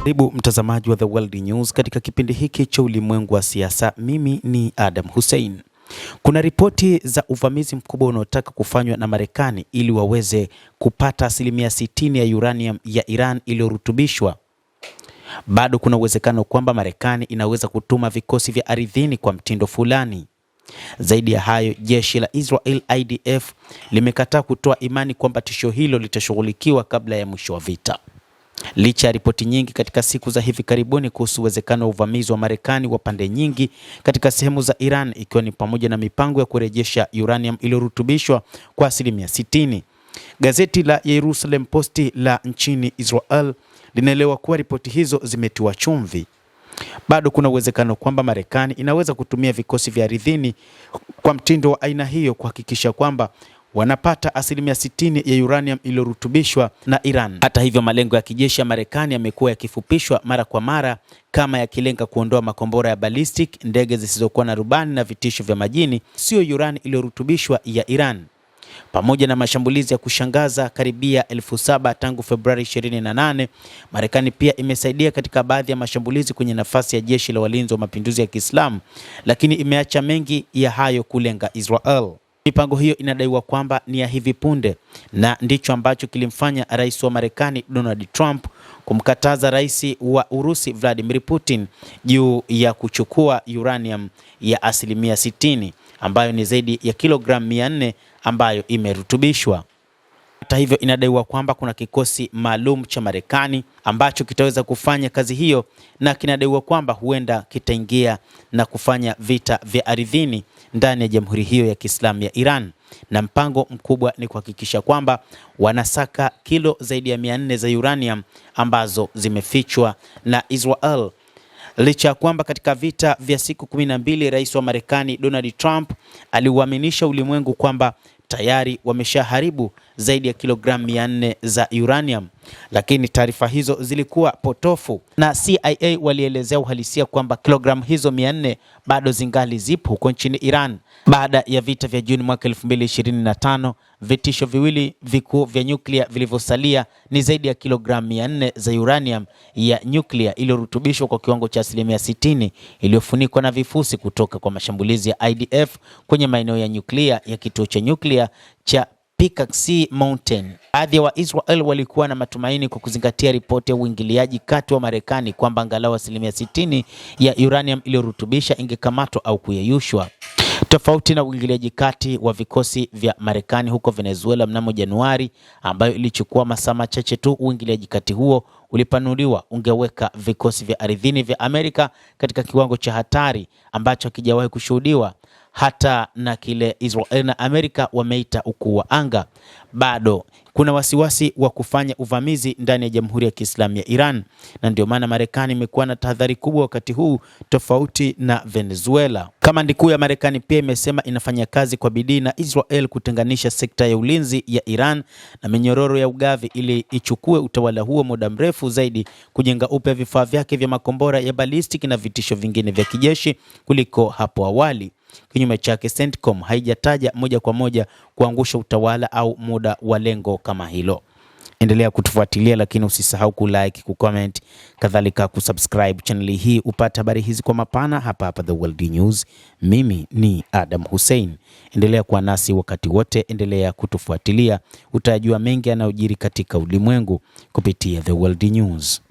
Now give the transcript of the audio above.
Karibu mtazamaji wa The World News katika kipindi hiki cha ulimwengu wa siasa. Mimi ni Adam Hussein. Kuna ripoti za uvamizi mkubwa unaotaka kufanywa na Marekani ili waweze kupata 60% ya uranium ya Iran iliyorutubishwa. Bado kuna uwezekano kwamba Marekani inaweza kutuma vikosi vya ardhini kwa mtindo fulani. Zaidi ya hayo, jeshi la Israel IDF limekataa kutoa imani kwamba tisho hilo litashughulikiwa kabla ya mwisho wa vita. Licha ya ripoti nyingi katika siku za hivi karibuni kuhusu uwezekano wa uvamizi wa Marekani wa pande nyingi katika sehemu za Iran, ikiwa ni pamoja na mipango ya kurejesha uranium iliyorutubishwa kwa 60%. Gazeti la Jerusalem Post la nchini Israel linaelewa kuwa ripoti hizo zimetiwa chumvi. Bado kuna uwezekano kwamba Marekani inaweza kutumia vikosi vya ardhini kwa mtindo wa aina hiyo kuhakikisha kwamba wanapata 60% ya uranium iliyorutubishwa na Iran. Hata hivyo, malengo ya kijeshi ya Marekani yamekuwa yakifupishwa mara kwa mara, kama yakilenga kuondoa makombora ya ballistic, ndege zisizokuwa na rubani na vitisho vya majini, sio urani iliyorutubishwa ya Iran. Pamoja na mashambulizi ya kushangaza karibia 7,000 tangu Februari 28, Marekani pia imesaidia katika baadhi ya mashambulizi kwenye nafasi ya jeshi la walinzi wa mapinduzi ya Kiislamu, lakini imeacha mengi ya hayo kulenga Israel. Mipango hiyo inadaiwa kwamba ni ya hivi punde na ndicho ambacho kilimfanya rais wa Marekani Donald Trump kumkataza rais wa Urusi Vladimir Putin juu ya kuchukua uranium ya 60% ambayo ni zaidi ya kilogramu 400 ambayo imerutubishwa. Hata hivyo, inadaiwa kwamba kuna kikosi maalum cha Marekani ambacho kitaweza kufanya kazi hiyo, na kinadaiwa kwamba huenda kitaingia na kufanya vita vya ardhini ndani ya jamhuri hiyo ya Kiislamu ya Iran, na mpango mkubwa ni kuhakikisha kwamba wanasaka kilo zaidi ya 400 za uranium ambazo zimefichwa na Israel. Licha ya kwamba katika vita vya siku 12 rais wa Marekani Donald Trump aliuaminisha ulimwengu kwamba tayari wameshaharibu zaidi ya kilogramu 400 za uranium, lakini taarifa hizo zilikuwa potofu, na CIA walielezea uhalisia kwamba kilogramu hizo 400 bado zingali zipo huko nchini Iran. Baada ya vita vya Juni mwaka 2025, vitisho viwili vikuu vya nyuklia vilivyosalia ni zaidi ya kilogramu 400 za uranium ya nyuklia iliyorutubishwa kwa kiwango cha 60% iliyofunikwa na vifusi kutoka kwa mashambulizi ya IDF kwenye maeneo ya nyuklia ya kituo cha nyuklia cha Pickersea Mountain. Baadhi ya Waisrael walikuwa na matumaini kwa kuzingatia ripoti ya uingiliaji kati wa Marekani kwamba angalau 60% ya uranium iliyorutubisha ingekamatwa au kuyeyushwa. Tofauti na uingiliaji kati wa vikosi vya Marekani huko Venezuela mnamo Januari, ambayo ilichukua masaa machache tu, uingiliaji kati huo ulipanuliwa ungeweka vikosi vya ardhini vya Amerika katika kiwango cha hatari ambacho hakijawahi kushuhudiwa hata na kile Israel na Amerika wameita ukuu wa anga. Bado kuna wasiwasi wa kufanya uvamizi ndani ya Jamhuri ya Kiislamu ya Iran, na ndio maana Marekani imekuwa na tahadhari kubwa wakati huu, tofauti na Venezuela. Kamandi kuu ya Marekani pia imesema inafanya kazi kwa bidii na Israel kutenganisha sekta ya ulinzi ya Iran na minyororo ya ugavi ili ichukue utawala huo muda mrefu zaidi kujenga upya vifaa vyake vya makombora ya balistiki na vitisho vingine vya kijeshi kuliko hapo awali. Kinyume chake, CENTCOM haijataja moja kwa moja kuangusha utawala au muda wa lengo kama hilo. Endelea kutufuatilia, lakini usisahau kulike, kucomment, kadhalika kusubscribe channel hii upate habari hizi kwa mapana hapa The World News. Mimi ni Adam Hussein. Endelea kuwa nasi wakati wote, endelea kutufuatilia, utajua mengi yanayojiri katika ulimwengu kupitia The World News.